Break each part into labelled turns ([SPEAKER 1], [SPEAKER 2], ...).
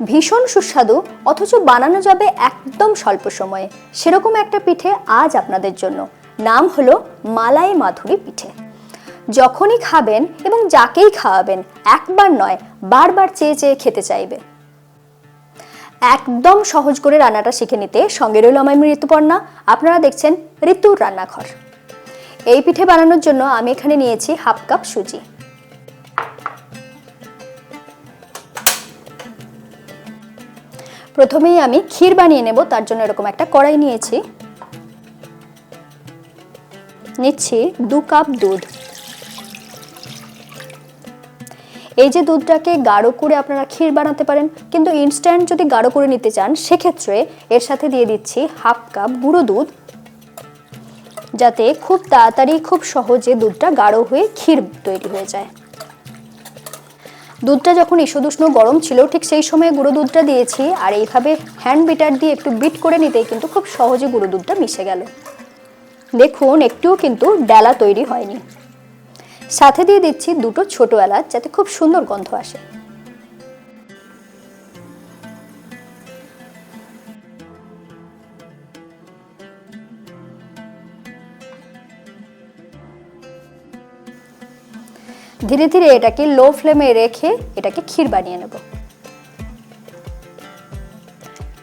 [SPEAKER 1] ভীষণ সুস্বাদু অথচ বানানো যাবে একদম স্বল্প সময়ে, সেরকম একটা পিঠে আজ আপনাদের জন্য। নাম হলো মালাই মাধুরী পিঠে। যখনই খাবেন এবং যাকেই খাওয়াবেন একবার নয় বারবার চেয়ে চেয়ে খেতে চাইবে। একদম সহজ করে রান্নাটা শিখে নিতে সঙ্গে রইল আমি ঋতুপর্ণা। আপনারা দেখছেন ঋতুর রান্নাঘর। এই পিঠে বানানোর জন্য আমি এখানে নিয়েছি হাফ কাপ সুজি। প্রথমেই আমি ক্ষীর বানিয়ে নেব, তার জন্য এরকম একটা কড়াই নিয়েছি। নিচ্ছি 2 কাপ দুধ। এই যে দুধটাকে গাঢ় করে আপনারা ক্ষীর বানাতে পারেন, কিন্তু ইনস্ট্যান্ট যদি গাঢ় করে নিতে চান সেক্ষেত্রে এর সাথে দিয়ে দিচ্ছি হাফ কাপ গুঁড়ো দুধ, যাতে খুব তাড়াতাড়ি খুব সহজে দুধটা গাঢ় হয়ে ক্ষীর তৈরি হয়ে যায়। দুধটা যখন ঈষদুষ্ণ গরম ছিল ঠিক সেই সময় গুঁড়ো দুধটা দিয়েছি, আর এইভাবে হ্যান্ড বিটার দিয়ে একটু বিট করে নিতেই কিন্তু খুব সহজে গুঁড়ো দুধটা মিশে গেল। দেখুন একটুও কিন্তু ডালা তৈরি হয়নি। সাথে দিয়ে দিচ্ছি 2টো ছোট এলাচ, যাতে খুব সুন্দর গন্ধ আসে। ধীরে ধীরে এটাকে লো ফ্লেমে রেখে এটাকে ক্ষীর বানিয়ে নেব।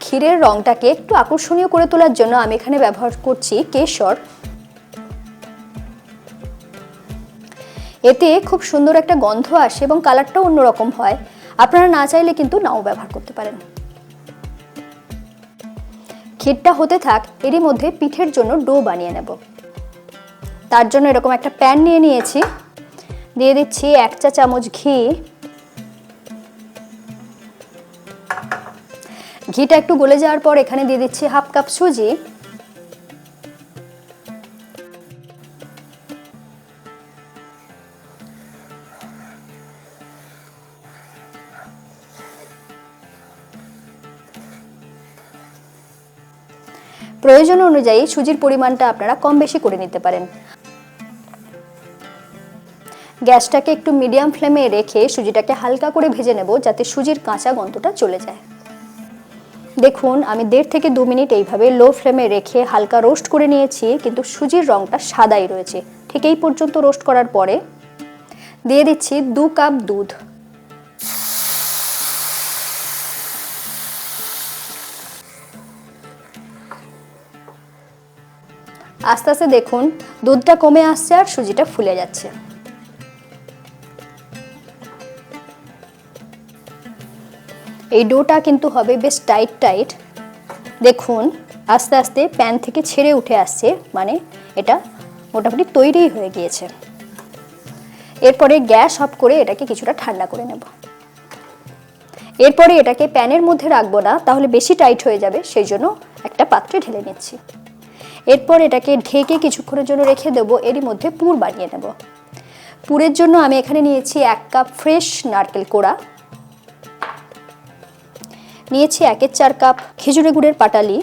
[SPEAKER 1] ক্ষীরের রংটাকে একটু আকর্ষণীয় করে তোলার জন্য আমি এখানে ব্যবহার করছি কেশর। এতে খুব সুন্দর একটা গন্ধ আসে এবং কালারটাও অন্যরকম হয়। আপনারা না চাইলে কিন্তু নাও ব্যবহার করতে পারেন। ক্ষীরটা হতে থাক, এরই মধ্যে পিঠের জন্য ডো বানিয়ে নেব। তার জন্য এরকম একটা প্যান নিয়ে নিয়েছি। দিয়ে দিচ্ছি 1 চা চামচ ঘি। ঘিটা একটু গলে যাওয়ার পর এখানে দিয়ে দিচ্ছি হাফ কাপ সুজি। প্রয়োজন অনুযায়ী সুজির পরিমাণটা আপনারা কম বেশি করে নিতে পারেন। গ্যাসটাকে একটু মিডিয়াম ফ্লেমে রেখে সুজিটাকে হালকা করে ভেজে নেব, যাতে সুজির কাঁচা গন্ধটা চলে যায়। দেখুন আমি 1.5 থেকে 2 মিনিট এইভাবে লো ফ্লেমে রেখে হালকা রোস্ট করে নিয়েছি, কিন্তু সুজির রংটা সাদাই রয়েছে। ঠিক এই পর্যন্ত রোস্ট করার পরে দিয়ে দিচ্ছি 2 কাপ দুধ। আস্তে আস্তে দেখুন দুধটা কমে আসছে আর সুজিটা ফুলে যাচ্ছে। এই ডোটা কিন্তু হবে বেশ টাইট টাইট। দেখুন আস্তে আস্তে প্যান থেকে ছেড়ে উঠে আসছে, মানে এটা মোটামুটি তৈরি হয়ে গিয়েছে। এরপরে গ্যাস অফ করে এটাকে কিছুটা ঠান্ডা করে নেব। এরপরে এটাকে প্যানের মধ্যে রাখবো না, তাহলে বেশি টাইট হয়ে যাবে, সেই জন্য একটা পাত্রে ঢেলে নিচ্ছি। এরপর এটাকে ঢেকে কিছুক্ষণের জন্য রেখে দেবো। এরই মধ্যে পুর বানিয়ে নেব। পুরের জন্য আমি এখানে নিয়েছি 1 কাপ ফ্রেশ নারকেল কোড়া, নিয়েছি 1/4 কাপ খেজুরের গুড়ের পাটালি,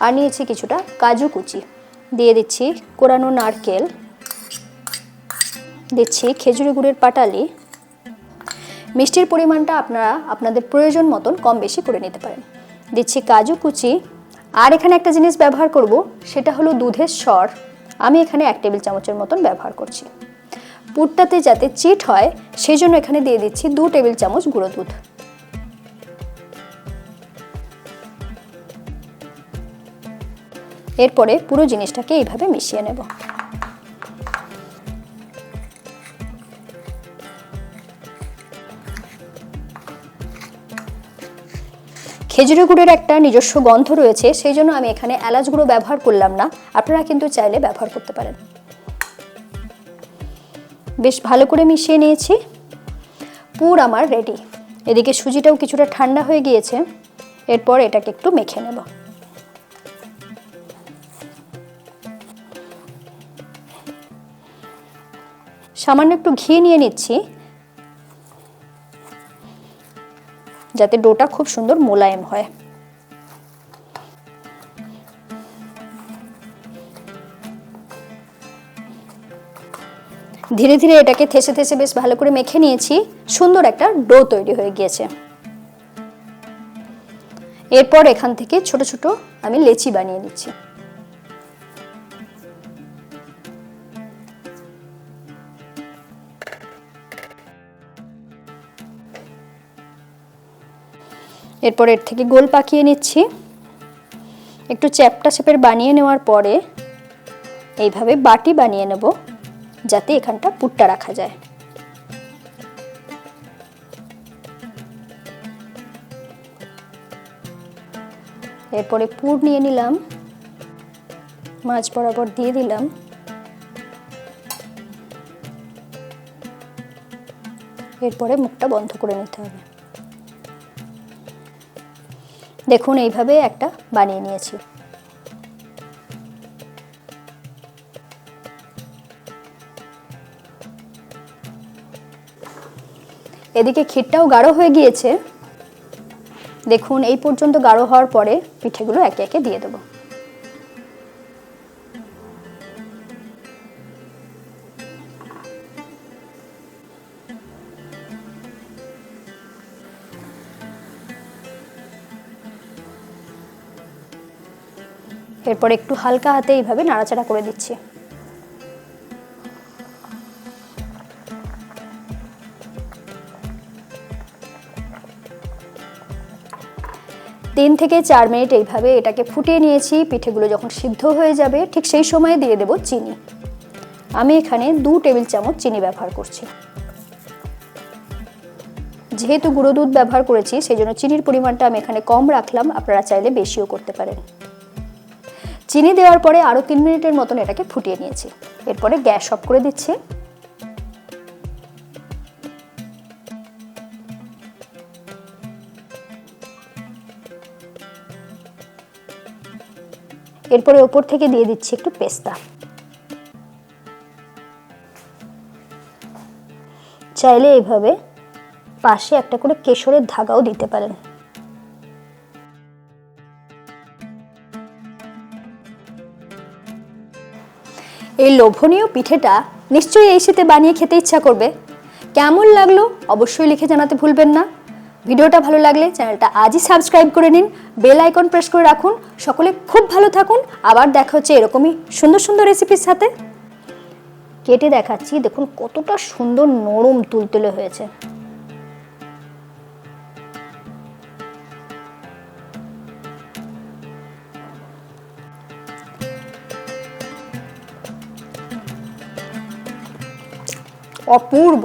[SPEAKER 1] আর নিয়েছি কিছুটা কাজু কুচি। দিয়ে দিচ্ছি কোরানো নারকেল, দিচ্ছি খেজুরের গুড়ের পাটালি। মিষ্টির পরিমাণটা আপনারা আপনাদের প্রয়োজন মতন কম বেশি করে নিতে পারেন। দিচ্ছি কাজু কুচি, আর এখানে একটা জিনিস ব্যবহার করব, সেটা হলো দুধের সর। আমি এখানে 1 টেবিল চামচের মতন ব্যবহার করছি। পুরটাতে যাতে চিট হয় সেই জন্য এখানে দিয়ে দিচ্ছি 2 টেবিল চামচ গুঁড়ো দুধ। এরপরে পুরো জিনিসটাকে এইভাবে মিশিয়ে নেব। খেজুরের গুড়ের একটা নিজস্ব গন্ধ রয়েছে, সেই জন্য আমি এখানে এলাচ গুঁড়ো ব্যবহার করলাম না। আপনারা কিন্তু চাইলে ব্যবহার করতে পারেন। বেশ ভালো করে মিশিয়ে নিয়েছি। পুর আমার রেডি। এদিকে সুজিটাও কিছুটা ঠান্ডা হয়ে গিয়েছে। এরপর এটাকে একটু মেখে নেব। সামান্য একটু ঘি নিয়ে নিচ্ছি, যাতে ডোটা খুব সুন্দর মোলায়েম হয়। ধীরে ধীরে এটাকে থেসে থেসে বেশ ভালো করে মেখে নিয়েছি। সুন্দর একটা ডো তৈরি হয়ে গিয়েছে। এরপর এখান থেকে ছোট ছোট আমি লেচি বানিয়ে নিচ্ছি। এরপর এর থেকে গোল পাকিয়ে নিচ্ছি। একটু চ্যাপ্টা শেপের বানিয়ে নেওয়ার পরে এইভাবে বাটি বানিয়ে নেব, যাতে এখানটা পুরটা রাখা যায়। এরপরে পুর নিয়ে নিলাম, মাছ বরাবর দিয়ে দিলাম। এরপরে মুখটা বন্ধ করে নিতে হবে। দেখুন এইভাবে একটা বানিয়ে নিয়েছি। এদিকে ক্ষীরটাও গাঢ় হয়ে গিয়েছে। দেখুন এই পর্যন্ত গাঢ় হওয়ার পরে পিঠেগুলো একে একে দিয়ে দেব। এরপর একটু হালকা হাতে এইভাবে নাড়াচাড়া করে দিচ্ছি। তিন থেকে 4 মিনিট এইভাবে এটাকে ফুটিয়ে নিয়েছি। পিঠেগুলো যখন সিদ্ধ হয়ে যাবে ঠিক সেই সময়ে দিয়ে দেব চিনি। আমি এখানে 2 টেবিল চামচ চিনি ব্যবহার করছি। যেহেতু গুঁড়ো দুধ ব্যবহার করেছি সেই জন্য চিনির পরিমাণটা আমি এখানে কম রাখলাম, আপনারা চাইলে বেশিও করতে পারেন। চিনি দেওয়ার পরে আরও 3 মিনিটের মতন এটাকে ফুটিয়ে নিয়েছি। এরপরে গ্যাস অফ করে দিচ্ছি। এরপরে ওপর থেকে দিয়ে দিচ্ছি একটু পেস্তা। চাইলে এইভাবে পাশে একটা করে কেশরের ধাগাও দিতে পারেন। এই লোভনীয় পিঠেটা নিশ্চয়ই এই শীতে বানিয়ে খেতে ইচ্ছা করবে। কেমন লাগলো অবশ্যই লিখে জানাতে ভুলবেন না। ভিডিওটা ভালো লাগলে চ্যানেলটা আজই সাবস্ক্রাইব করে নিন, বেল আইকন প্রেস করে রাখুন। সকলে খুব ভালো থাকুন। আবার দেখা হচ্ছে এরকমই সুন্দর সুন্দর রেসিপির সাথে। কেটে দেখাচ্ছি, দেখুন কতটা সুন্দর নরম তুলতুলে হয়েছে। অপূর্ব,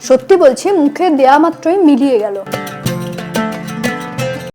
[SPEAKER 1] সত্যি বলছি মুখে দেয়া মাত্রই মিলিয়ে গেল।